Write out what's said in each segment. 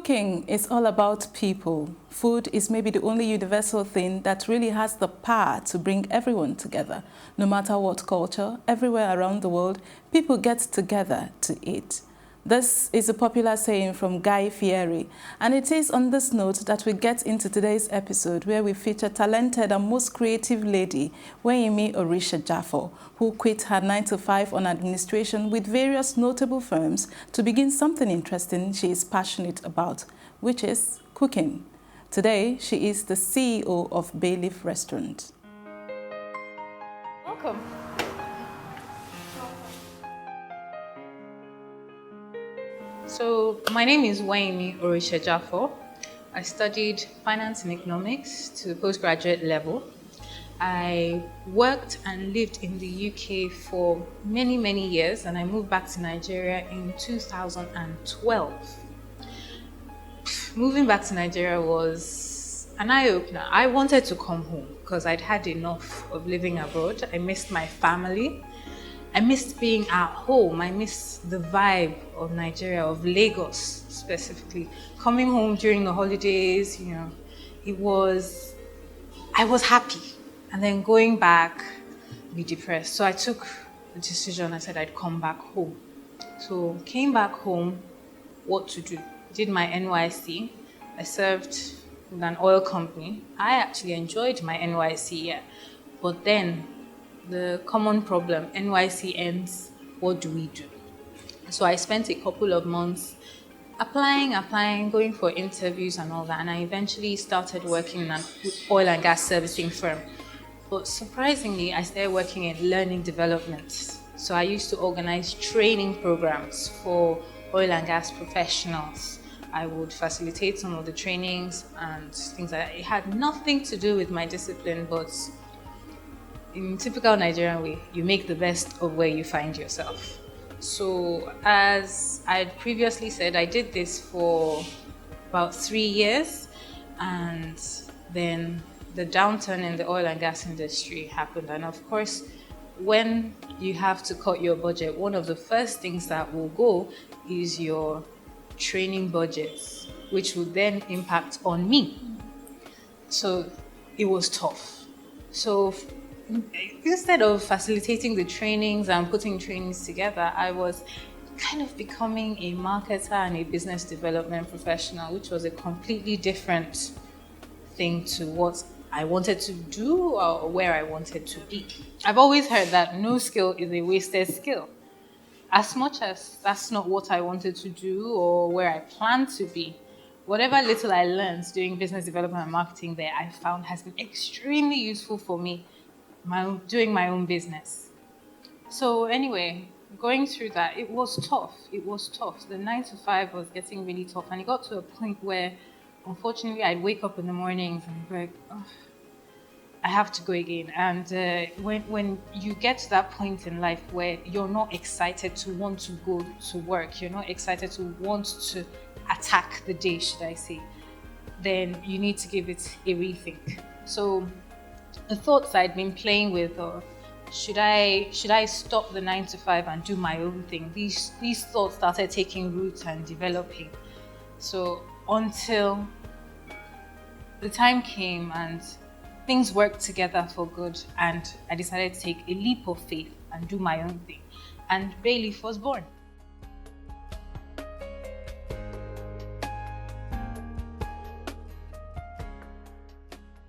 Cooking is all about people. Food is maybe the only universal thing that really has the power to bring everyone together. No matter what culture, everywhere around the world, people get together to eat. This is a popular saying from Guy Fieri, and it is on this note that we get into today's episode where we feature talented and most creative lady, Weyinmi Oritsejafor, who quit her 9-to-5 on administration with various notable firms to begin something interesting she is passionate about, which is cooking. Today, she is the CEO of Bayleaf Restaurant. Welcome. So my name is Weyinmi Oritsejafor. I studied finance and economics to the postgraduate level. I worked and lived in the UK for many years, and I moved back to Nigeria in 2012. Moving back to Nigeria was an eye-opener. I wanted to come home because I'd had enough of living abroad. I missed my family. I missed being at home. I missed the vibe of Nigeria, of Lagos specifically. Coming home during the holidays, I was happy. And then going back, be depressed. So I took the decision. I said I'd come back home. So came back home, what to do? Did my NYC. I served with an oil company. I actually enjoyed my NYC, yeah. But then the common problem, NYC ends, what do we do? So I spent a couple of months applying, going for interviews and all that, and I eventually started working in an oil and gas servicing firm. But surprisingly, I started working in learning development. So I used to organize training programs for oil and gas professionals. I would facilitate some of the trainings and things like that. It had nothing to do with my discipline, but in typical Nigerian way, you make the best of where you find yourself. So as I previously said, I did this for about 3 years, and then the downturn in the oil and gas industry happened. And of course, when you have to cut your budget, one of the first things that will go is your training budgets, which would then impact on me. So it was tough. So instead of facilitating the trainings and putting trainings together, I was kind of becoming a marketer and a business development professional, which was a completely different thing to what I wanted to do or where I wanted to be. I've always heard that no skill is a wasted skill. As much as that's not what I wanted to do or where I planned to be, whatever little I learned doing business development and marketing there, I found has been extremely useful for me doing my own business. So anyway, going through that, it was tough. The 9-to-5 was getting really tough, and it got to a point where, unfortunately, I'd wake up in the mornings and be like, oh, I have to go again. And when you get to that point in life where you're not excited to want to go to work, you're not excited to want to attack the day, should I say, then you need to give it a rethink. So the thoughts I'd been playing with, or should I stop the 9-to-5 and do my own thing? These thoughts started taking root and developing. So until the time came and things worked together for good, and I decided to take a leap of faith and do my own thing. And Bayleaf was born.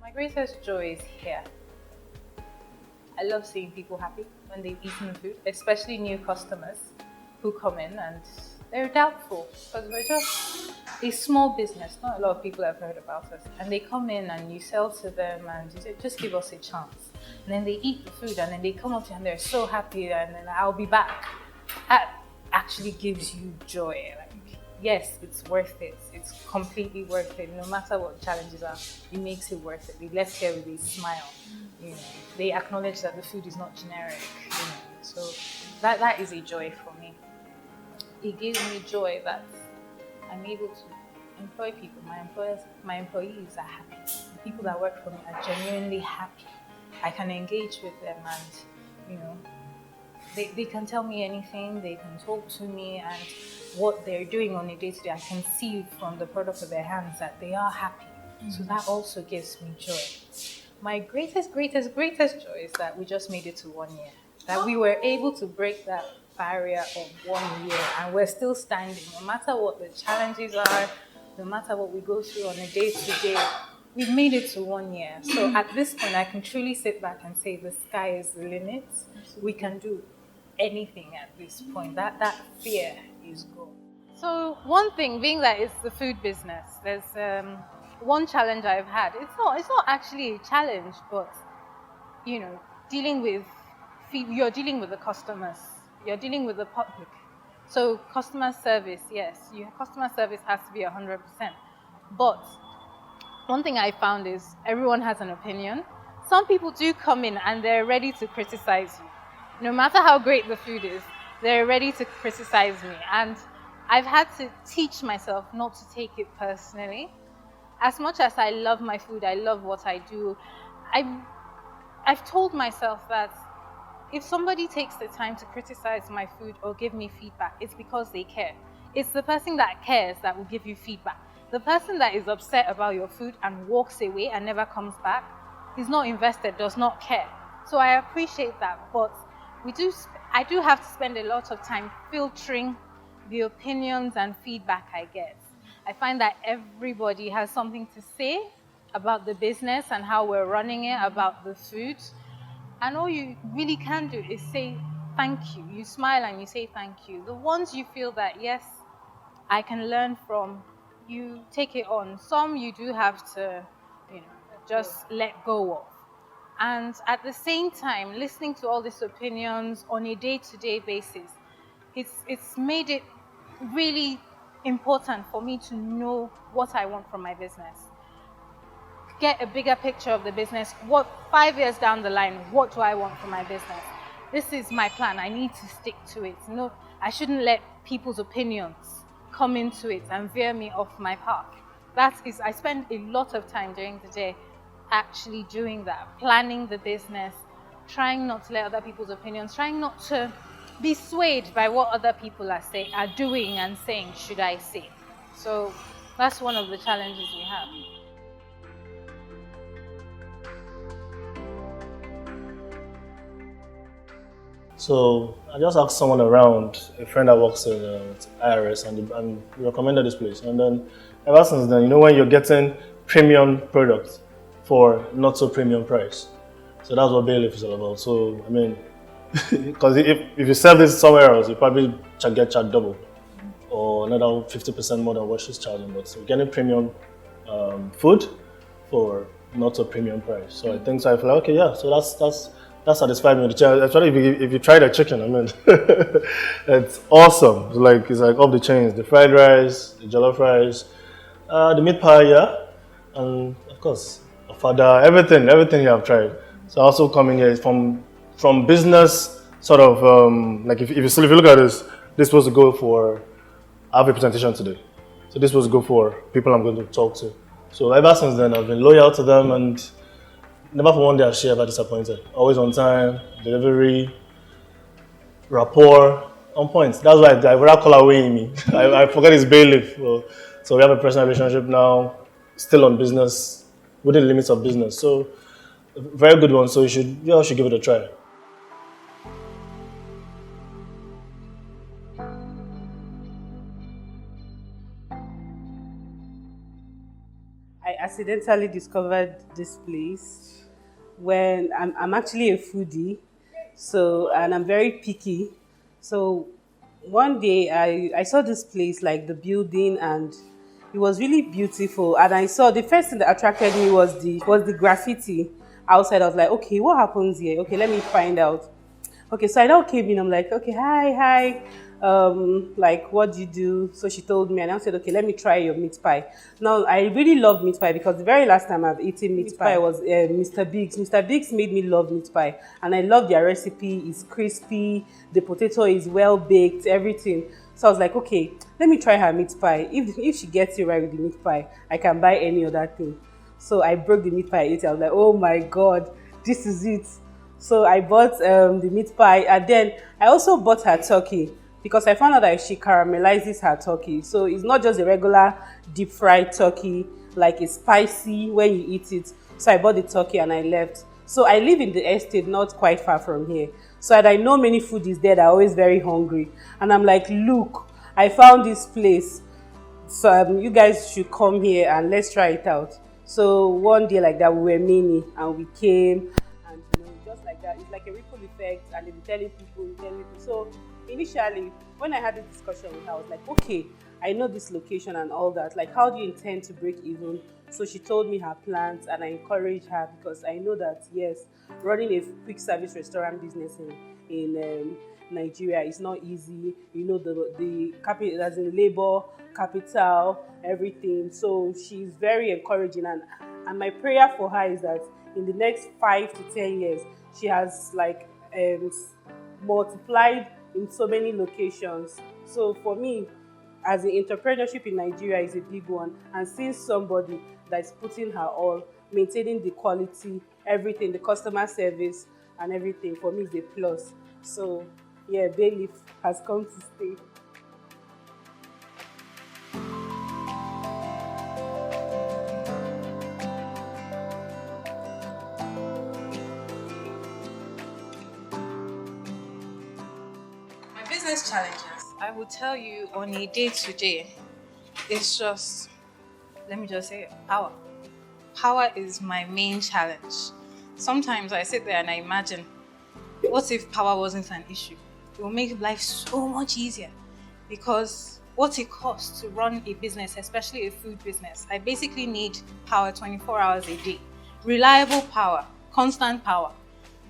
My greatest joy is here. I love seeing people happy when they've eaten the food, especially new customers who come in and they're doubtful because we're just a small business. Not a lot of people have heard about us. And they come in and you sell to them and you say, just give us a chance. And then they eat the food and then they come up to you and they're so happy and then I'll be back. That actually gives you joy. Yes, it's worth it. It's completely worth it. No matter what challenges are, it makes it worth it. They left here with a smile. They acknowledge that the food is not generic. So that is a joy for me. It gives me joy that I'm able to employ people. My employees are happy. The people that work for me are genuinely happy. I can engage with them and, They can tell me anything, they can talk to me, and what they're doing on a day-to-day, I can see from the product of their hands that they are happy. So that also gives me joy. My greatest joy is that we just made it to 1 year. That we were able to break that barrier of 1 year, and we're still standing. No matter what the challenges are, no matter what we go through on a day-to-day, we've made it to 1 year. So at this point, I can truly sit back and say the sky is the limit. We can do anything at this point. That fear is gone. So one thing being that it's the food business, there's one challenge I've had. It's not actually a challenge, but you're dealing with the customers, you're dealing with the public. So customer service, yes, your customer service has to be 100%. But one thing I found is everyone has an opinion. Some people do come in and they're ready to criticize you. No matter how great the food is, they're ready to criticize me. And I've had to teach myself not to take it personally. As much as I love my food, I love what I do, I've told myself that if somebody takes the time to criticize my food or give me feedback, it's because they care. It's the person that cares that will give you feedback. The person that is upset about your food and walks away and never comes back is not invested, does not care. So I appreciate that, but I do have to spend a lot of time filtering the opinions and feedback I get. I find that everybody has something to say about the business and how we're running it, about the food. And all you really can do is say thank you. You smile and you say thank you. The ones you feel that, yes, I can learn from, you take it on. Some you do have to, just let go of. And at the same time, listening to all these opinions on a day-to-day basis, it's made it really important for me to know what I want from my business. Get a bigger picture of the business. 5 years down the line, what do I want from my business? This is my plan. I need to stick to it. No, I shouldn't let people's opinions come into it and veer me off my path. I spend a lot of time during the day actually doing that, planning the business, trying not to let other people's opinions, trying not to be swayed by what other people are doing and saying, should I say. So that's one of the challenges we have. So I just asked someone around, a friend that works in IRS, and recommended this place. And then ever since then, when you're getting premium products for not so premium price. So that's what bailiff is all about. So because if you sell this somewhere else, you probably get charged double or another 50% more than what she's charging. But we're getting premium food for not so premium price. So I think so. I feel like, okay, yeah. So that satisfied me. Actually, if you try the chicken, it's awesome. It's like off the chains. The fried rice, the jollof rice, the meat pie, yeah, and of course, fada, everything you have tried. So also coming here is from business sort of if you look at this is supposed to go for. I have a presentation today, so this was go for people I'm going to talk to. So ever since then, I've been loyal to them and. Never for one day I share ever disappointed. Always on time, delivery, rapport, on point. That's why I rather call her Weyinmi. I forget his bailiff. So we have a personal relationship now, still on business, within the limits of business. So very good one. So you all should give it a try. I accidentally discovered this place when I'm actually a foodie, and I'm very picky. So one day I saw this place, like the building, and it was really beautiful. And I saw the first thing that attracted me was the graffiti outside. I was like, okay, what happens here? Okay, let me find out. Okay, so I now came in. I'm like, okay, hi. What do you do? So she told me, and I said, okay, let me try your meat pie. Now, I really love meat pie because the very last time I've eaten meat pie was Mr. Biggs. Mr. Biggs made me love meat pie, and I love their recipe. It's crispy, the potato is well baked, everything. So I was like, okay, let me try her meat pie. If she gets it right with the meat pie, I can buy any other thing. So I broke the meat pie, I ate it. I was like, oh my God, this is it. So I bought the meat pie, and then I also bought her turkey because I found out that she caramelizes her turkey. So it's not just a regular deep fried turkey, like it's spicy when you eat it. So I bought the turkey and I left. So I live in the estate not quite far from here. So and I know many foodies there that are always very hungry. And I'm like, look, I found this place. So you guys should come here and let's try it out. So one day like that, we were many and we came, and just like that, it's like a ripple effect, and they be telling people, So initially, when I had the discussion with her, I was like, okay, I know this location and all that. Like, how do you intend to break even? So she told me her plans, and I encouraged her because I know that yes, running a quick service restaurant business in Nigeria is not easy. The capital, as in labor, capital, everything. So she's very encouraging, and my prayer for her is that in the next 5 to 10 years, she has like multiplied in so many locations. So for me, as in entrepreneurship in Nigeria is a big one, and seeing somebody that is putting her all, maintaining the quality, everything, the customer service and everything, for me is a plus. So yeah, Bayleaf has come to stay. My business challenges, I will tell you on a day-to-day, it's just, let me just say, power. Power is my main challenge. Sometimes I sit there and I imagine, what if power wasn't an issue? It will make life so much easier, because what it costs to run a business, especially a food business, I basically need power 24 hours a day. Reliable power, constant power.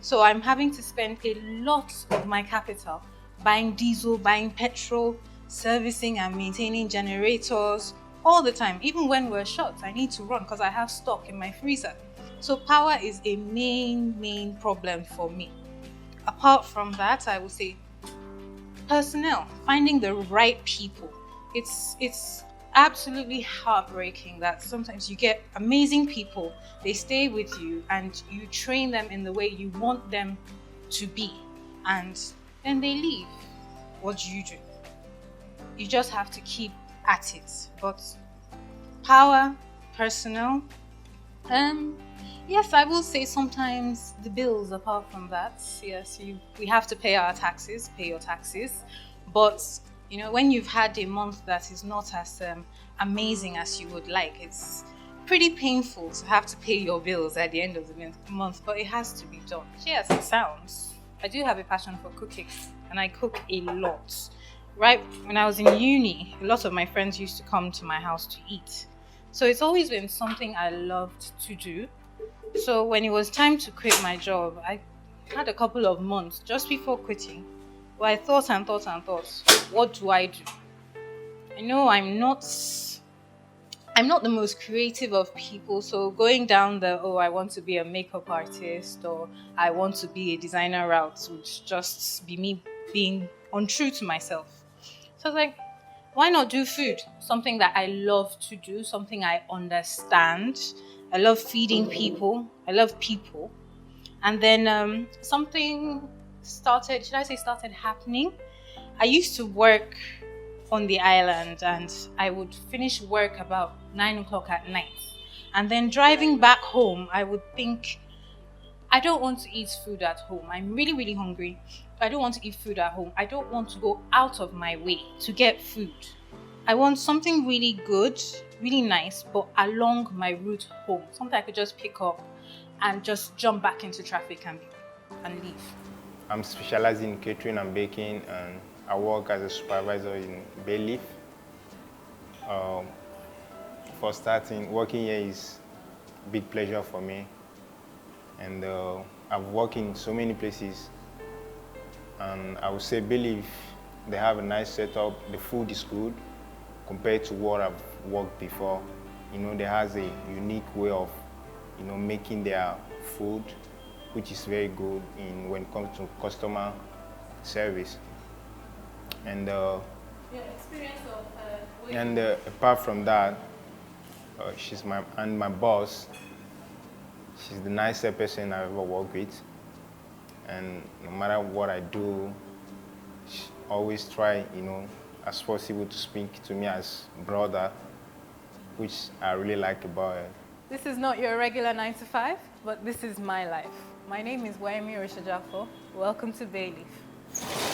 So I'm having to spend a lot of my capital buying diesel, buying petrol, servicing and maintaining generators all the time. Even when we're short, I need to run because I have stock in my freezer. So power is a main problem for me. Apart from that, I would say personnel, finding the right people. It's absolutely heartbreaking that sometimes you get amazing people, they stay with you and you train them in the way you want them to be, and then they leave. What do? You just have to keep at it. But power, personnel, yes, I will say sometimes the bills. Apart from that, yes, we have to pay our taxes, pay your taxes. But when you've had a month that is not as amazing as you would like, it's pretty painful to have to pay your bills at the end of the month. But it has to be done. Yes, it sounds. I do have a passion for cooking, and I cook a lot. Right when I was in uni, a lot of my friends used to come to my house to eat. So it's always been something I loved to do. So when it was time to quit my job, I had a couple of months just before quitting where I thought, what do I do? I know I'm not the most creative of people, so going down I want to be a makeup artist or I want to be a designer route would just be me being untrue to myself. So I was like, why not do food? Something that I love to do, something I understand. I love feeding people. I love people. And then something started happening. I used to work on the island and I would finish work about 9 o'clock at night. And then driving back home, I would think, I don't want to eat food at home. I'm really, really hungry. I don't want to eat food at home. I don't want to go out of my way to get food. I want something really good, really nice, but along my route home. Something I could just pick up and just jump back into traffic and leave. I'm specialized in catering and baking, and I work as a supervisor in Bayleaf. For starting, working here is a big pleasure for me. And I've worked in so many places. And I would say Bayleaf, they have a nice setup. The food is good compared to what I've worked before. They has a unique way of, making their food, which is very good when it comes to customer service. And your experience of and apart from that, she's my boss. She's the nicest person I've ever worked with. And no matter what I do, she always try, as possible to speak to me as brother, which I really like about her. This is not your regular 9 to 5, but this is my life. My name is Weyinmi Oritsejafor. Welcome to Bayleaf.